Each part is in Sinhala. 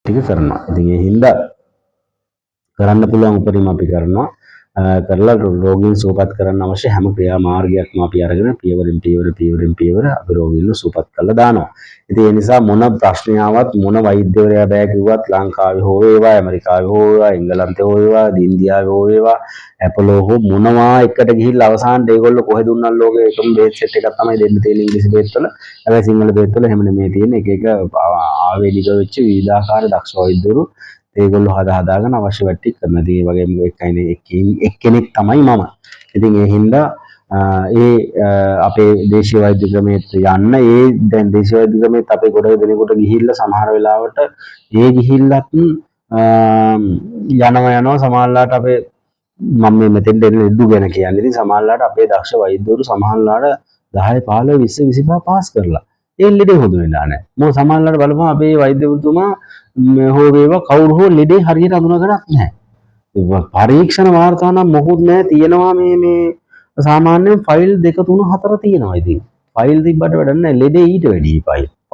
ටික කරනවා. ඉතින් ඒ හින්දා කරන්න පුළුවන් උපරිම අපි කරනවා. කරලා රෝගීන් සුවපත් කරන්න අවශ්‍ය හැම ක්‍රියා මාර්ගයක්ම අපි අරගෙන පියවරින් පියවර අපි රෝගීන්ව සුවපත් කරලා දානවා. ඉතින් ඒ නිසා මොන ප්‍රශ්නයාවක් මොන වෛද්‍යවරයා බෑ කිව්වත් ලංකාවේ හෝ වේවා ඇමරිකාවේ හෝ වේවා එංගලන්තේ හෝ වේවා ඉන්දියාවේ හෝ වේවා ඇපලෝ හෝ මොනවා එකට ගිහිල්ලා අවසානට ඒගොල්ලෝ කොහෙද උන්නන් ලෝකේ එකම බේත් සෙට් එකක් තමයි දෙන්න තියෙන ඉංග්‍රීසි බේත් වල. හැබැයි සිංහල බේත් වල එහෙම නෙමෙයි තියෙන්නේ. එක ආවේනික වෙච්ච විවිධාකාර දක්ෂ වෛද්‍යවරු ඒගොල්ලෝ හදාගෙන අවශ්‍ය වැටි කරන දේ වගේම එක්කෙනෙක් තමයි මම. ඉතින් ඒ හින්දා අපේ දේශීය වෛද්‍ය ක්‍රමයට යන්න දැන් දේශීය වෛද්‍ය ක්‍රමයට අපේ ගොඩ දෙනෙකුට ගිහිල්ලා සමහර වෙලාවට ගිහිල්ලත් යනවා සමහරලාට අපේ මම මේ මෙතෙන් දෙන්න ඉදු ගැන කියන්නේ. ඉතින් සමහරලාට අපේ දක්ෂ වෛද්‍යවරු සමහරලාට 10 15 20 25 පාස් කරලා ඒ ලෙඩේ හොඳ වෙලා නැහැ. මොකද සමහරලාට බලපුවම අපේ වෛද්‍යවරුතුමා හෝ වේවා කවුරු හෝ ලෙඩේ හරියට අඳුනගන්නත් නැහැ. පරීක්ෂණ වාර්තා නම් මොකුත් නැහැ. තියෙනවා මේ සාමාන්‍යයෙන් ෆයිල් 2 3 4 තියෙනවා. ඉතින් ෆයිල් තිබ්බට වැඩක් නැහැ. ලෙඩේ ඊට වැඩි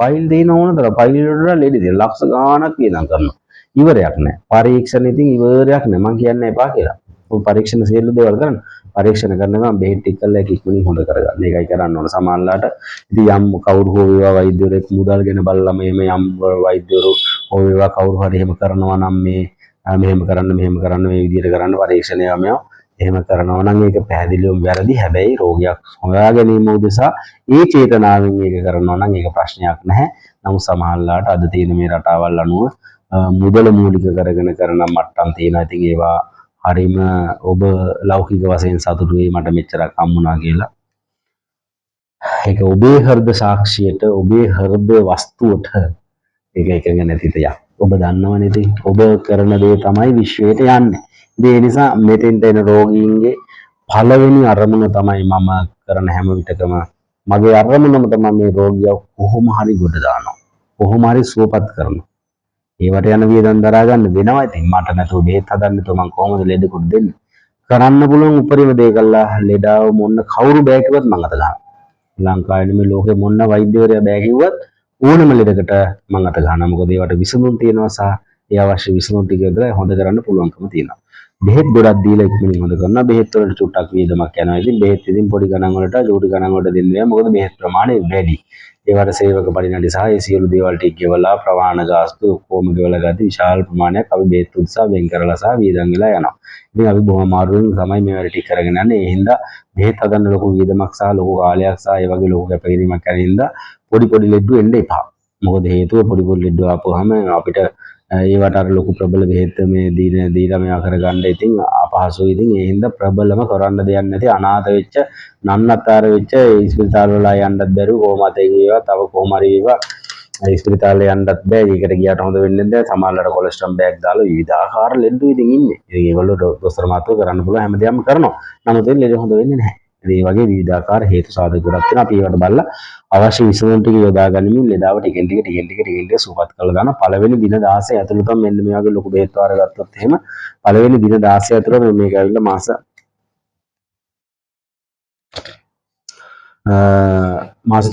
ෆයිල් දෙන ඕනතර ෆයිල් වල ලෙඩේ තියෙන ලක්ෂ ගාණක් වියදම් කරනවා. ඉවරයක් නැහැ. පරීක්ෂණ ඉතින් ඉවරයක් නැහැ. මම කියන්නේ එපා කියලා. පරීක්ෂණ සියලු දේවල් කරන්න. පරීක්ෂණ කරන ගමන් බෙහෙත් ටික කරලා ඒක ඉක්මනින් හොඳ කරගන්න. ඒකයි කරන්න ඕන. සමහරලාට ඉතින් යම් කවුරු හෝ වේවා වෛද්‍යවරයෙක් මුදල් ගෙන බලලා මේ යම් වෛද්‍යවරු හෝ වේවා කවුරු හරි එහෙම කරනවා නම් මෙහෙම කරන්න මේ විදිහට කරන්න පරීක්ෂණය යමයා එහෙම කරනවා නම් ඒක පැහැදිලිවම වැරදි. හැබැයි රෝගයක් හොයා ගැනීම උදෙසා ඒ චේතනාවෙන් ඒක කරනවා නම් ඒක ප්‍රශ්නයක් නැහැ. නමුත් සමහරලාට අද තියෙන මේ රටාවල් අනුව මුදල මූලික කරගෙන කරන මට්ටම් තියෙනවා. ඉතින් ඒවා හරිම ඔබ ලෞකික වශයෙන් සතුටු වෙයි මට මෙච්චරක් හම්බුණා කියලා. ඒක ඔබේ හෘද සාක්ෂියට ඔබේ හෘද වස්තුවට ඒක එකඟ නැති දෙයක්. ඔබ දන්නවනේ ඉතින් ඔබ කරන දේ තමයි විශ්වයට යන්නේ. ඒ නිසා මෙතෙන්ට එන රෝගීන්ගේ පළවෙනි අරමුණ තමයි මම කරන හැම විටකම මගේ අරමුණම තමයි මේ රෝගියා කොහොම හරි ගොඩ දානවා. කොහොම හරි සුවපත් කරනවා. ඒවට යන වියදම් දරා ගන්න වෙනවා. ඉතින් මට නැතුව බෙහෙත් හදන්න නැතුව මම කොහොමද ලෙඩෙකුට දෙන්නේ? කරන්න පුළුවන් උපරිම දේ කළා ලෙඩාව මොන්න කවුරු බෑ කිව්වත් මම අත ගන්නවා. ලංකාවේ මේ ලෝකේ මොන්න වෛද්‍යවරයා බෑ කිව්වත් ඕනම ලෙඩකට මම අත ගන්නවා. මොකද ඒවට විසඳුම් තියෙනවා සහ ඒ අවශ්‍ය විසඳුම් ටික ඉදලා හොඳ කරන්න පුළුවන්කම තියෙනවා. බෙහෙත් ගොඩක් දීලා ඉක්මනින් හොඳ කරනවා. බෙහෙත් වලට චුට්ටක් වියදමක් යනවා. ඉතින් බෙහෙත් ඉතින් පොඩි ගණන් වලට චූටි ගණන් වලට දෙන්නේ නැහැ. මොකද බෙහෙත් ප්‍රමාණය වැඩි. ඒවට සේවක පරිණාඩි සහ ඒ සියලු දේවල් ටික ගෙවලා ප්‍රවාහන ගාස්තු ඔක්කොම ගෙවලා ගත්තී විශාල ප්‍රමාණයක් අපි බෙහෙත් උත්සාහ වෙන් කරලා සහ වියදම් වෙලා යනවා. ඉතින් අපි බොහොම අමාරුවෙන් තමයි මේ වැඩ ටික කරගෙන යන්නේ. ඒ හින්දා බෙහෙත් හදන්න ලොකු වියදමක් සහ ලොකු කාලයක් සහ ඒ වගේ ලොකු කැපකිරීමක් යන හින්දා පොඩි ලෙඩ්ඩු එන්න එපා. මොකද හේතුව පොඩි ලෙඩ්ඩු ආපුවාම අපිට ඒවට අර ලොකු ප්‍රබල බෙහෙත් මේ දීලා මේවා කරගන්න ඉතින් අපහසුයි. ඉතින් ඒ හින්දා ප්‍රබලම කරන්න දෙයක් නැති අනාථ වෙච්ච නන්නතර වෙච්ච ඉස්පිරිතාල වල යන්නත් බැරුව කොහොමද ඒවා තව කොහොම හරි ඒවා ඉස්පිරිතාලේ යන්නත් බෑ. ඒකට ගියාට හොඳ වෙන්නේ නැහැ. සමහරවල්ලාට කොලෙස්ටරෝල් බෑග් දාලා විවිධාකාර ලෙඩ්ඩු ඉතින් ඉන්නේ. ඉතින් ඒගොල්ලෝ දොස්තර මාත්‍රව කරන්න පුළුවන් හැමදේම කරනවා. නමුත් ඒ ලෙඩ හොඳ වෙන්නේ නැහැ. ඒ වගේ විවිධාකාර හේතු සාධක ගොඩක් තියෙනවා. අපි ඒවට බලලා අවශ්‍ය විසඳුම් ටික යොදා ගනිමින් ලෙඩාව ටිකෙන් ටික සුවපත් කරලා දාන පළවෙනි දින 16 ඇතුළතම මෙන්න මේ වගේ ලොකු බෙහෙත් වාර ගත්තොත් එහෙම පළවෙනි දින 16 ඇතුළත මේක ඇවිල්ලා මාස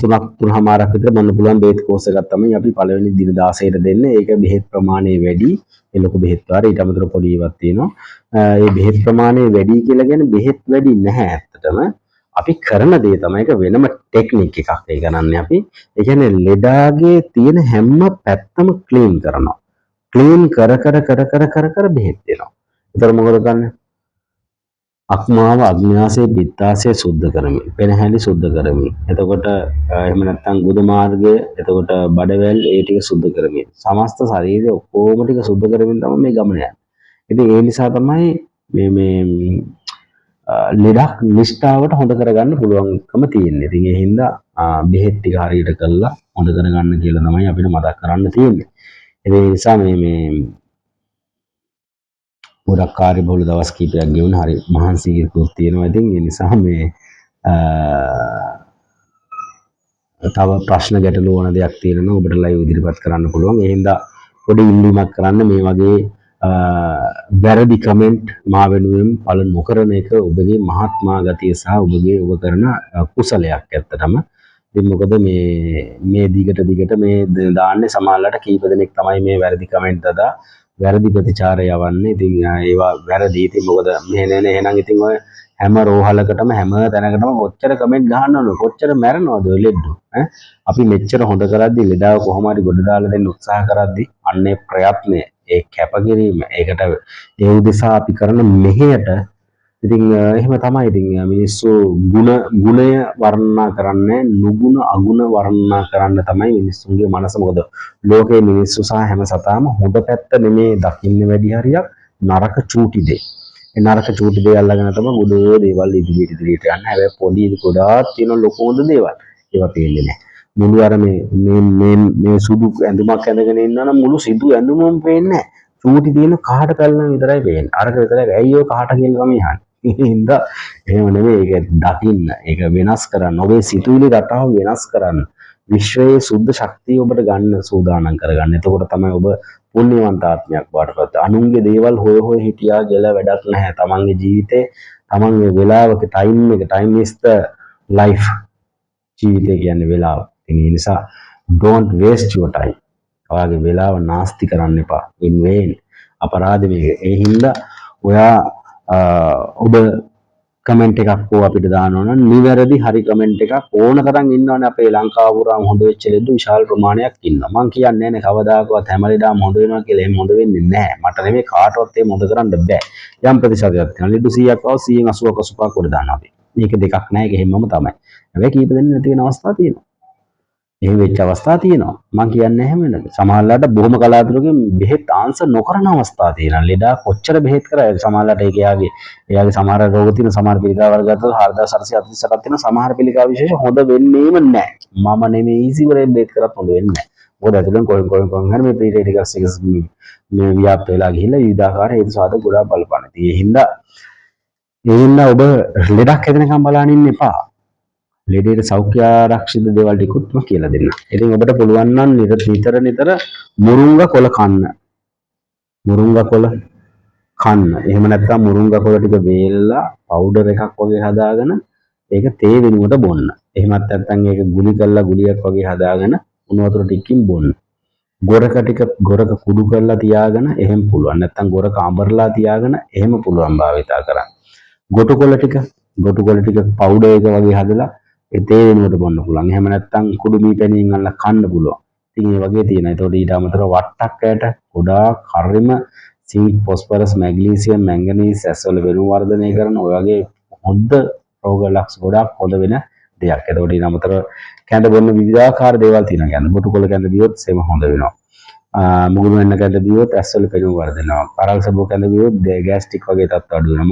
3මාරක් විතර බන්න පුළුවන් බෙහෙත් කෝස් එකක් තමයි අපි පළවෙනි දින 16ට දෙන්නේ. ඒක බෙහෙත් ප්‍රමාණය වැඩි. ඒ ලොකු බෙහෙත් වාර ඊට අමතරව පොඩි ඒවාක් තියෙනවා. ඒ බෙහෙත් ප්‍රමාණය වැඩි කියලා කියන්නේ බෙහෙත් වැඩි නැහැ ඇත්තටම. අපි කරන දේ තමයි ඒක වෙනම ටෙක්නික් එකක්. ඒ ගණන්නේ අපි ඒ කියන්නේ ලෙඩාගේ තියෙන හැම පැත්තම ක්ලීන් කරනවා. ක්ලීන් කර බෙහෙත් දෙනවා. ඒතර මොකද කරන්නේ? අක්මාව අග්න්‍යාසය පිත්තාසය සුද්ධ කරමින් පෙනහැලි සුද්ධ කරමින් එතකොට එහෙම නැත්නම් ගුද මාර්ගය එතකොට බඩවැල් ඒ ටික සුද්ධ කරමින් සමස්ත ශරීරය ඔක්කොම ටික සුද්ධ කරමින් තමයි මේ ගමන යන්නේ. ඉතින් ඒ නිසා තමයි මේ ලෙඩක් නිෂ්ඨාවට හොඳ කරගන්න පුළුවන්කම තියෙන්නේ. ඉතින් ඒ හින්දා බෙහෙත් ටික හරියට කරලා හොඳ කරගන්න කියලා තමයි අපිට මතක් කරන්න තියෙන්නේ. ඒ නිසා මේ ගොඩක් කාර්යබහුල දවස් කීපයක් ගෙවුන හරි මහන්සියකුත් තියෙනවා. ඉතින් ඒ නිසා මේ තව ප්‍රශ්න ගැටලු ඕන දෙයක් තියෙනවා ඔබට ලයිව් ඉදිරිපත් කරන්න පුළුවන්. ඒ හින්දා පොඩි ඉල්ලීමක් කරන්න මේ වගේ වැරදි කමෙන්ට් මා වෙනුවෙන් පළ නොකරන එක ඔබගේ මහත්මා ගතිය සහ ඔබ කරන කුසලයක් ඇත්තටම. ඉතින් මොකද මේ දිගට මේ දාන්නේ සමහරලාට කීප දෙනෙක් තමයි මේ වැරදි කමෙන්ට් දාලා වැරදි ප්‍රතිචාර යවන්නේ. ඉතින් ඒවා වැරදි. ඉතින් මොකද මේ නේ එහෙනම් ඉතින් ඔය හැම රෝහලකටම හැම තැනකටම කොච්චර කමෙන්ට් ගහන්න ඕන කොච්චර මැරෙනවද ඔය ලෙඩ්ඩු ඈ අපි මෙච්චර හොඳ කරද්දි ලෙඩාව කොහොම හරි ගොඩ දාලා දෙන්න උත්සාහ කරද්දි අන්නේ ප්‍රයත්නය ඒ කැපකිරීම ඒකට ඒ උදෙසා අපි කරන මෙහෙයට ඉතින් එහෙම තමයි ඉතින් මිනිස්සු ගුණය වර්ණනා කරන්නේ නුගුණ අගුණ වර්ණනා කරන්න තමයි මිනිස්සුන්ගේ මනස මොකද ලෝකයේ මිනිස්සු සහ හැම සතාම හොඳ පැත්ත නෙමේ දකින්නේ වැඩි හරියක් නරක චූටි දේ. ඒ නරක චූටි දේ අල්ලගෙන තමයි ගොඩ දේවල් ඉදිරියට යන්නේ. හැබැයි පොඩි ගොඩාක් තියෙන ලොකු හොඳ දේවල්. ඒවා පේන්නේ නැහැ. මුළු අර මේ සුදු ඇඳුමක් ඇඳගෙන ඉන්නා නම් මුළු සිදු ඇඳුමම පේන්නේ නැහැ. චූටි තියෙන කහට පැල්ලම විතරයි පේන්නේ. අරක විතරයි. ඇයි ඔය කහට කියන ගම යන්නේ? හින්දා එහෙම නෙමෙයි ඒක දකින්න ඒක වෙනස් කරන්න ඔබේ සිතුවිලි රටාව වෙනස් කරන්න විශ්වයේ සුද්ධ ශක්තිය ඔබට ගන්න සූදානම් කරගන්න. එතකොට තමයි ඔබ පුණ්‍යවන්ත ආත්මයක් වඩපත්. අනුන්ගේ දේවල් හොය හිටියා කියලා වැඩක් නැහැ. තමන්ගේ ජීවිතේ තමන්ගේ වෙලාවක time is the life. ජීවිතය කියන්නේ වෙලාව. ඒ නිසා don't waste your time. ඔයාගේ වෙලාව නාස්ති කරන්න එපා. in vain අපරාධ මේක. ඒ හින්දා ඔයා ඔබ කමෙන්ට් එකක් හෝ අපිට දානවා නම් නිවැරදි හරි කමෙන්ට් එකක් ඕන තරම් ඉන්නවනේ අපේ ලංකාව පුරාම හොඳ වෙච්ච ලෙඩ විශාල ප්‍රමාණයක් ඉන්නවා. මම කියන්නේ නැහැ කවදාකවත් හැම ලෙඩම හොඳ වෙනවා කියලා. එහෙම හොඳ වෙන්නේ නැහැ. මට නෙමෙයි කාටවත් එහෙම හොඳ කරන්න බෑ. යම් ප්‍රතිශතයක් තියෙනවා. ලෙඩ 100ක් ආව 100න් 80ක 85ක් උඩ දානවා අපි. මේක දෙකක් නැහැ. ඒක හැමම තමයි. හැබැයි කීප දෙනෙක් නැති වෙන අවස්ථා තියෙනවා. එහෙම වෙච්ච අවස්ථා තියෙනවා. මම කියන්නේ එහෙම නෙමෙයි. සමහරවිට බොහොම කලාතුරකින් බෙහෙත් ආන්සර් නොකරන අවස්ථා තියෙනවා. ලෙඩා කොච්චර බෙහෙත් කරා සමහරවිට ඒක එයාගේ සමහර රෝග තියෙන සමහර පිළිකා වර්ග ගත්තොත් 4848ක් තියෙන සමහර පිළිකා විශේෂ හොඳ වෙන්නේම නැහැ. මම නෙමෙයි ඊසිවරේ බෙහෙත් කරත් හොඳ වෙන්නේ නැහැ. මොකද ඇතුලෙන් කොහෙන් හරි මේ ප්‍රීටේටිකස් එක මේ ව්‍යාප්ත වෙලා ගිහිල්ලා විවිධාකාර හේතු සාධක ගොඩාක් බලපාන. ඒ හින්දා ඔබ ලෙඩක් හැදෙනකම් බලන්න ඉන්න එපා. ලෙඩේට සෞඛ්‍ය ආරක්ෂිත දේවල් ටිකුත්ම කියලා දෙන්න. ඉතින් ඔබට පුළුවන් නම් නිතර මුරුංගා කොළ කන්න. මුරුංගා කොළ කන්න. එහෙම නැත්නම් මුරුංගා කොළ ටික වේලලා පවුඩර් එකක් වගේ හදාගෙන ඒක තේ වෙනුවට බොන්න. එහෙමත් නැත්නම් ඒක ගුලි කරලා ගුලියක් වගේ හදාගෙන උණු වතුර ටිකකින් බොන්න. ගොරක කුඩු කරලා තියාගෙන එහෙම පුළුවන්. නැත්නම් ගොරක අඹරලා තියාගෙන එහෙම පුළුවන් භාවිතා කරන්න. ගොටු කොළ ටික පවුඩර් එක වගේ හදලා ඒ තේ වෙනුවට බොන්න පුළුවන්. එහෙම නැත්නම් කුඩු මී පැණියෙන් අල්ලලා කන්න පුළුවන්. ඉතින් මේ වගේ තියෙනවා. ඒතකොට ඊට අමතරව වට්ටක්කයට ගොඩාක් හරිම සිංක්, ෆොස්ෆරස්, මැග්නීසියම්, මැංගනීස් ඇස්වල වෙනු වර්ධනය කරන ඔය වගේ හොඳ රෝග ලක්ෂ ගොඩාක් හොඳ වෙන දෙයක්. ඒතකොට ඊට අමතරව කැඳ බොන්න විවිධාකාර දේවල් තියෙනවා. කියන්නේ බොටු කොළ කැඳ බියොත් සෙම හොඳ වෙනවා. මුගුරු වෙන්න කැඳ බියොත් ඇස්වල පෙනුම වර්ධනනවා. කරල් සබෝ කැඳ බියොත් ගෑස්ට්‍රික් වගේ තත්ත්ව අඩු වෙනවා.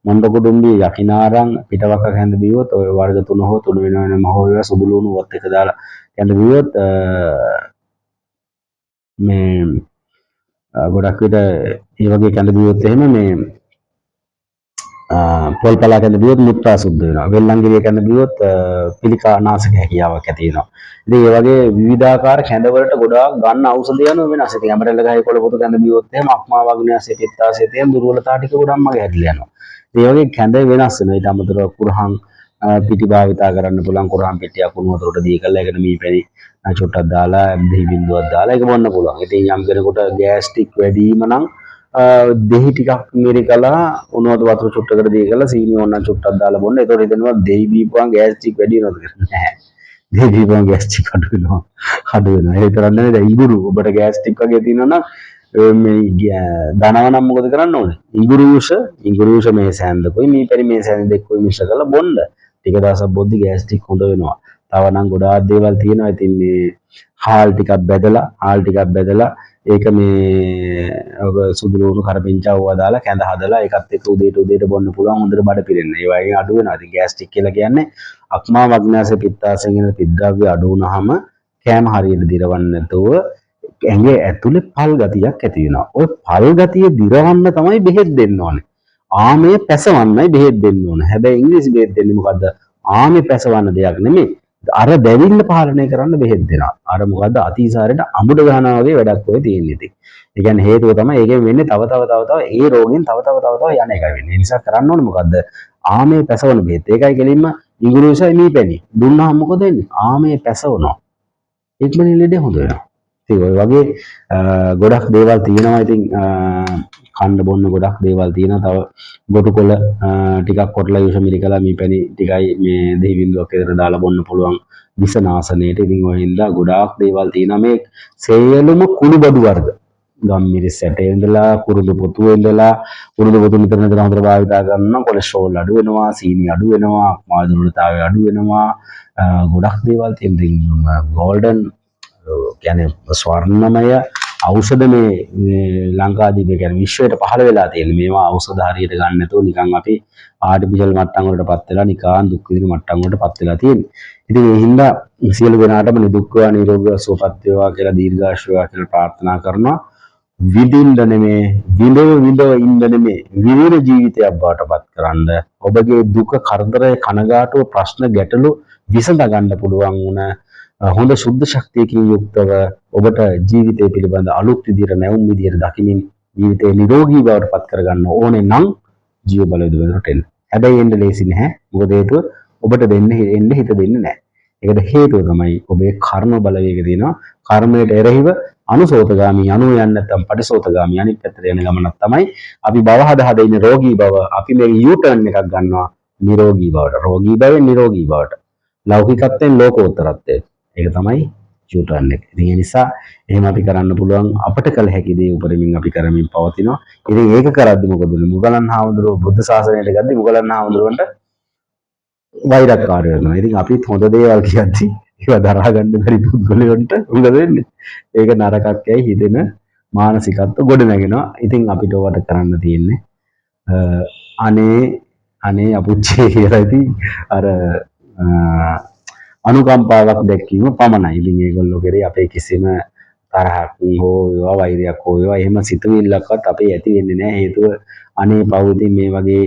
මොණ්ඩ කුඩුම්බියේ යකිනාරං පිටවක කැඳ බියොත් ඔය වර්ග 3 හෝ 3 වෙනම හෝ ඒවා සුදු ලුණු වත් එක දාලා කැඳ බියොත් මේ ගොඩක් විට ඒ වගේ කැඳ බියොත් එහෙම මේ පොල් පලා කැඳ බියොත් මුත්‍රා සුද්ධ වෙනවා. වෙල්ලංගිරිය කැඳ බියොත් පිළිකා නාශක හැකියාවක් ඇති වෙනවා. ඉතින් ඒ වගේ විවිධාකාර කැඳ වලට ගොඩාක් ගන්න ඖෂධ යනවා වෙනස්. ඉතින් ඇමරෙල්ල ගහේ කොළ පොතු කැඳ බියොත් එහෙම අක්මා වග්නයාසය පිත්තාසය තියෙන දුර්වලතා ටික ගොඩක් මගේ හැදිලා යනවා. ඒ වගේ කැඳ වෙනස් වෙනවා. ඊට අමතරව කුරහන් පිටි භාවිතා කරන්න පුළුවන්. කුරහන් පිටියක් උණු වතුරට දී කරලා ඒකට මී පැණි චුට්ටක් දාලා දෙහි බින්දුවක් දාලා ඒක බොන්න පුළුවන්. ඉතින් යම් කෙනෙකුට ගෑස්ට්‍රික් වැඩිම නම් දෙහි ටිකක් මිරිකලා උණු වතුර චුට්ටකට දී කරලා සීනි ඕනනම් චුට්ටක් දාලා බොන්න. ඒතකොට හිතෙනවා දෙහි බීපුවාම ගෑස්ට්‍රික් වැඩි වෙනවද කියලා. නැහැ. දෙහි බීපුවාම ගෑස්ට්‍රික් අඩු වෙනවා. ඒ තරම් නෙවෙයි දැන් ඉඟුරු ඔබට ගෑස්ට්‍රික් වගේ තියෙනවා නම් මේ දනවනම් මොකද කරන්න ඕනේ? ඉඟුරු විෂ මේ සෑන්දකුයි මේ පරි මේ සෑන්ද දෙකකුයි මිශ්‍ර කරලා බොන්න. ටික දවසක් බොද්දි ගෑස්ට්‍රික් හොඳ වෙනවා. තව නම් ගොඩාක් දේවල් තියෙනවා. ඉතින් මේ හාල් ටිකක් බෙදලා ඒක මේ ඔබ සුදු ලුණු කරපිංචා ඕවා දාලා කැඳ හදලා ඒකත් එක්ක උදේට බොන්න පුළුවන් හොඳට බඩ පිරෙන්න. ඒ වගේ අඩු වෙනවා. ඉතින් ගෑස්ට්‍රික් කියලා කියන්නේ අක්මා වග්නාශය පිත්තාශයෙන් එන පිත්ද්‍රව්‍ය අඩු වුණාම කෑම හරියට දිරවන්නේ නැතුව ඇඟේ ඇතුලේ පල් ගතියක් ඇති වෙනවා. ওই පල් ගතිය දිරවන්න තමයි බෙහෙත් දෙන්න ඕනේ. ආමේ පැසවන්නයි බෙහෙත් දෙන්න ඕනේ. හැබැයි ඉංග්‍රීසි බෙහෙත් දෙන්නේ මොකද්ද? ආමේ පැසවන්න දෙයක් නෙමෙයි. අර දැවිල්ල පාලනය කරන්න බෙහෙත් දෙනවා. අර මොකද්ද අතිසාරයට අමුඩ ගහනවා වගේ වැඩක් ඔය තියෙන්නේ ඉතින්. ඒ කියන්නේ හේතුව තමයි ඒකෙන් වෙන්නේ තව ඒ රෝගෙන් තව යන එකයි වෙන්නේ. ඒ නිසා කරන්න ඕනේ මොකද්ද? ආමේ පැසවන බෙහෙත්. ඒකයි කෙලින්ම ඉංග්‍රීසියි මීපැණි දුන්නාම මොකද වෙන්නේ? ආමේ පැසවනවා. ඉක්මනින් ලෙඩේ හොඳ වෙනවා. ඉතින් ඔය වගේ ගොඩක් දේවල් තියෙනවා. ඉතින් කන්න බොන්න ගොඩක් දේවල් තියෙනවා. තව ගොටුකොළ ටිකක් කොටලා යොෂ මිරිකලා මීපැණි ටිකයි මේ දෙහි බින්දුවක් විතර දාලා බොන්න පුළුවන් විස නාශනයට. ඉතින් ඔය හින්දා ගොඩාක් දේවල් තියෙනවා. මේ සේලම කුණුබඩු වර්ග. ගම්මිරිස් ඇටේ ඉඳලා කුරුදු පොතුවේ ඉඳලා කුරුදු පොතු නිතර නිතර හොඳට භාවිතා කරනවා. කොලෙස්ටරෝල් අඩු වෙනවා, සීනි අඩු වෙනවා, මාදුලතාවය අඩු වෙනවා. ගොඩක් දේවල් තියෙනවා. ගෝල්ඩන් කියන්නේ ස්වර්ණමය ඖෂධ මේ ලංකාදීපේ කියන්නේ විශ්වයට පහළ වෙලා තියෙන මේවා ඖෂධ හරියට ගන්න නැතුව නිකන් අපි ආටිෆිෂල් මට්ටම් වලටපත් වෙලා නිකන් දුක් විඳින මට්ටම් වලටපත් වෙලා තියෙන්නේ. ඉතින් ඒ හින්දා සියලු දෙනාටම නිදුක් වේවා නිරෝගී සුවපත් වේවා කියලා දීර්ඝායුෂ වේවා කියලා ප්‍රාර්ථනා කරනවා. විඳින්න නෙමේ විඳව ඉන්න නෙමේ විවිධ ජීවිතයක් බවට පත් කරන්න ඔබගේ දුක කරදරය කනගාටුව ප්‍රශ්න ගැටලු විසඳ ගන්න පුළුවන් වුණ හොඳ සුද්ධ ශක්තියකින් යුක්තව ඔබට ජීවිතය පිළිබඳ අලුත් විදියට නැවුම් විදියට දකිමින් ජීවිතේ නිරෝගී බවට පත් කරගන්න ඕනේ නම් ජීව බලවේගවලට එන්න. හැබැයි එන්න ලේසි නැහැ. මොකද හේතුව ඔබට එන්න හිත දෙන්නේ නැහැ. ඒකට හේතුව තමයි ඔබේ කර්ම බලවේගය තියෙනවා. කර්මයට එරෙහිව අනුසෝතගාමී යනු යන්නේ නැත්නම් පටිසෝතගාමී අනිත් පැත්තට යන ගමනක් තමයි අපි භව හද ඉන්න රෝගී බව අපි මේ යූටර්න් එකක් ගන්නවා නිරෝගී බවට. රෝගී බවෙන් නිරෝගී බවට. ලෞකිකත්වයෙන් ලෝකෝත්තරත්වයට. ඒක තමයි යූටර්න් එක. ඉතින් ඒ නිසා එහෙම අපි කරන්න පුළුවන් අපිට කළ හැකි දේ උපරිමයෙන් අපි කරමින් පවතිනවා. ඉතින් ඒක කරද්දි මොකද වෙන්නේ? මුගලන් හාමුදුරුවෝ බුද්ධ ශාසනයට ගද්දි මුගලන් හාමුදුරුවන්ට වෛරක්කාරයෝ වෙනවා. ඉතින් අපිත් හොඳ දේවල් කියද්දි ඒවා දරා ගන්න බැරි පුද්ගලයන්ට මොකද වෙන්නේ? ඒක නරකක් යයි හිතෙන මානසිකත්ව ගොඩ නැගෙනවා. ඉතින් අපිට ඔයාලට කරන්න තියෙන්නේ අනේ අපුච්චේ කියලා ඉතින් අර අනුකම්පාවක් දැක්වීම පමණයි. ඉතින් ඒගොල්ලෝ කෙරේ අපේ කිසිම තරහක් හෝ වේවා වෛරයක් හෝ වේවා එහෙම සිතුවිල්ලක්වත් අපේ ඇති වෙන්නේ නැහැ. හේතුව අනේ පවුතින් මේ වගේ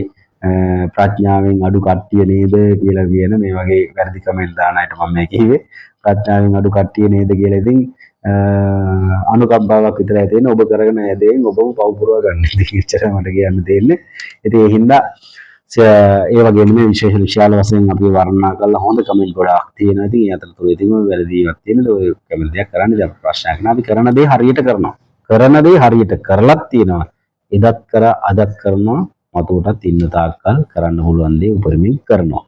ප්‍රඥාවෙන් අඩු කට්ටිය නේද කියලා කියන මේ වගේ වැරදි කමෙන්ට් දාන අයට මම මේ කිව්වේ ප්‍රඥාවෙන් අඩු කට්ටිය නේද කියලා. ඉතින් අනුකම්පාවක් විතරයි තියෙන්නේ. ඔබ කරගෙන යදෙන් ඔබම පව් පුරව ගන්න. ඉතින් එච්චරයි මට කියන්න තියෙන්නේ. ඉතින් ඒ හින්දා ඒ වගේ නෙමෙයි විශාල වශයෙන් අපි වර්ණනා කරලා හොඳ කමෙන්ට් ගොඩාක් තියෙනවා. ඉතින් ඒ අතරතුර ඉතින් වැරදිවක් තියෙනද ඔය කමෙන්ට් දෙයක් කරන්න දැන් ප්‍රශ්නයක් නෑ. අපි කරන දේ හරියට කරනවා. කරන දේ හරියට කරලත් තියෙනවා. එදත් කර අදත් කරනවා. මතුවටත් ඉන්න තාක්කල් කරන්න පුළුවන් දේ උපරිමයෙන් කරනවා.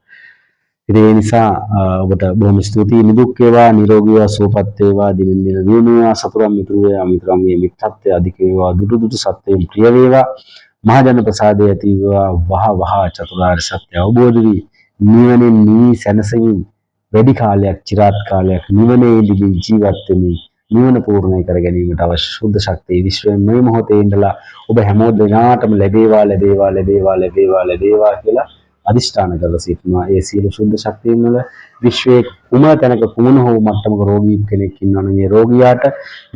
ඉතින් ඒ නිසා ඔබට බොහොම ස්තුතියි. නිදුක් වේවා නිරෝගී වේවා සුවපත් වේවා දිනෙන් දින දියුණු වේවා සතුරන් මිතුරු වේවා මිතුරන්ගේ මිත්‍රත්වය අධික වේවා දුටු දුටු සත්‍යයෙන් ප්‍රිය වේවා මහජන ප්‍රසාදය ඇති වේවා වහ චතුරාර්ය සත්‍ය අවබෝධ වී නිවනින් නී සැනසෙමින් වැඩි කාලයක් চিරාත් කාලයක් නිවනේ ඉඳිමින් ජීවත් වෙමින් නිවන පූර්ණය කර ගැනීමට අවශ්‍ය සුද්ධ ශක්තිය විශ්වයෙන් මේ මොහොතේ ඉඳලා ඔබ හැමෝම දෙනාටම ලැබේවා කියලා අදිෂ්ඨාන කරලා සිටිනවා. ඒ සියලු සුද්ධ ශක්තියන් වල විශ්වයේ කුම තැනක කුමන හෝ මට්ටමක රෝගී කෙනෙක් ඉන්නවනම් මේ රෝගියාට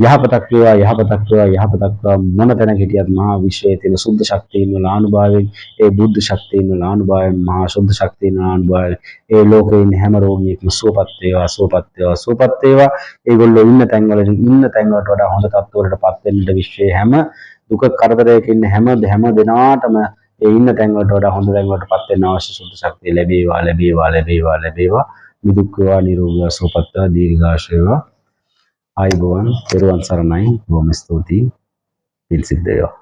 යහපතක් වේවා මොන තැනක හිටියත් මහා විශ්වයේ තියෙන සුද්ධ ශක්තියන් වල ආනුභාවයෙන් ඒ බුද්ධ ශක්තියන් වල ආනුභාවයෙන් මහා සුද්ධ ශක්තියන් වල ආනුභාවයෙන් ඒ ලෝකේ ඉන්න හැම රෝගියෙක්ම සුවපත් වේවා. ඒගොල්ලෝ ඉන්න තැන් වලට වඩා හොඳ තත්ත්වවලටපත් වෙන්නට විශ්වයේ හැම දුක කරදරයක ඉන්න හැම දෙනාටම ඒ ඉන්න තැන් වලට වඩා හොඳ තැන් වලටපත් වෙන්න අවශ්‍ය සුද්ධ ශක්තිය ලැබේවා. නිදුක් වේවා නිරෝගී වේවා සුවපත් වේවා දීර්ඝාෂ වේවා. ආයුබෝවන් පෙරවන් සරණයි. බොහොම ස්තුතියි. පින් සිද්ධ වේවා.